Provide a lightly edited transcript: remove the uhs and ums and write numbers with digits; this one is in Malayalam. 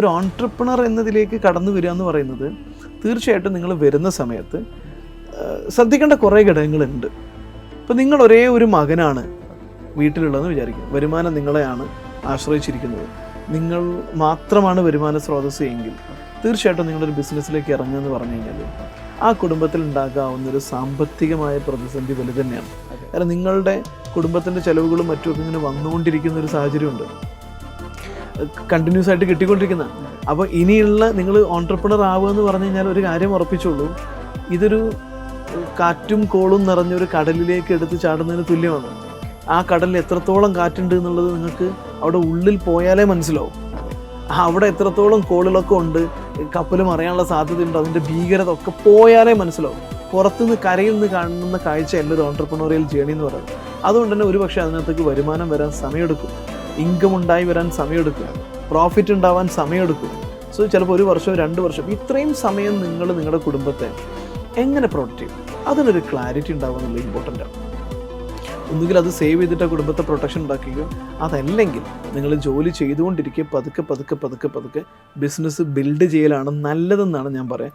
ഒരു ഓൺട്രപ്രണർ എന്നതിലേക്ക് കടന്നു വരിക എന്ന് പറയുന്നത് തീർച്ചയായിട്ടും നിങ്ങൾ വരുന്ന സമയത്ത് ശ്രദ്ധിക്കേണ്ട കുറേ ഘടകങ്ങളുണ്ട്. ഇപ്പോൾ നിങ്ങൾ ഒരേ ഒരു മകനാണ് വീട്ടിലുള്ളതെന്ന് വിചാരിക്കും, വരുമാനം നിങ്ങളെയാണ് ആശ്രയിച്ചിരിക്കുന്നത്, നിങ്ങൾ മാത്രമാണ് വരുമാന സ്രോതസ്സ് എങ്കിൽ തീർച്ചയായിട്ടും നിങ്ങളൊരു ബിസിനസ്സിലേക്ക് ഇറങ്ങുക എന്ന് പറഞ്ഞു കഴിഞ്ഞാൽ ആ കുടുംബത്തിൽ ഉണ്ടാകാവുന്നൊരു സാമ്പത്തികമായ പ്രതിസന്ധി വലുത് തന്നെയാണ്. കാരണം നിങ്ങളുടെ കുടുംബത്തിൻ്റെ ചിലവുകളും മറ്റുമൊക്കെ ഇങ്ങനെ വന്നുകൊണ്ടിരിക്കുന്ന ഒരു സാഹചര്യമുണ്ട്, കണ്ടിന്യൂസ് ആയിട്ട് കിട്ടിക്കൊണ്ടിരിക്കുന്ന. അപ്പോൾ ഇനിയുള്ള നിങ്ങൾ ഓൺട്രപ്രണർ ആവുക എന്ന് പറഞ്ഞു കഴിഞ്ഞാൽ ഒരു കാര്യം ഉറപ്പിച്ചുള്ളൂ, ഇതൊരു കാറ്റും കോളും നിറഞ്ഞൊരു കടലിലേക്ക് എടുത്ത് ചാടുന്നതിന് തുല്യമാണ്. ആ കടലിൽ എത്രത്തോളം കാറ്റുണ്ട് എന്നുള്ളത് നിങ്ങൾക്ക് അവിടെ ഉള്ളിൽ പോയാലേ മനസ്സിലാവും. അവിടെ എത്രത്തോളം കോളുകളൊക്കെ ഉണ്ട്, കപ്പൽ മറിയാനുള്ള സാധ്യതയുണ്ട്, അതിൻ്റെ ഭീകരത ഒക്കെ പോയാലേ മനസ്സിലാവും. പുറത്തുനിന്ന് കരയിൽ നിന്ന് കാണുന്ന കാഴ്ചയല്ല ഒരു ഓൺട്രപ്രണോറിയൽ ജേണി എന്ന് പറയുന്നത്. അതുകൊണ്ട് തന്നെ ഒരുപക്ഷെ അതിനകത്തേക്ക് വരുമാനം വരാൻ സമയമെടുക്കും, ഇൻകം ഉണ്ടായി വരാൻ സമയമെടുക്കും, പ്രോഫിറ്റ് ഉണ്ടാവാൻ സമയമെടുക്കും. സോ ചിലപ്പോൾ 1 വർഷം 2 വർഷം ഇത്രയും സമയം നിങ്ങൾ നിങ്ങളുടെ കുടുംബത്തെ എങ്ങനെ പ്രൊട്ടക്റ്റ് ചെയ്യും, അതിനൊരു ക്ലാരിറ്റി ഉണ്ടാവുക എന്നുള്ളത് ഇമ്പോർട്ടൻ്റ് ആണ്. ഒന്നുകിൽ അത് സേവ് ചെയ്തിട്ട് ആ കുടുംബത്തെ പ്രൊട്ടക്ഷൻ ഉണ്ടാക്കുകയോ അതല്ലെങ്കിൽ നിങ്ങൾ ജോലി ചെയ്തുകൊണ്ടിരിക്കുക പതുക്കെ ബിസിനസ് ബിൽഡ് ചെയ്യലാണ് നല്ലതെന്നാണ് ഞാൻ പറയാം.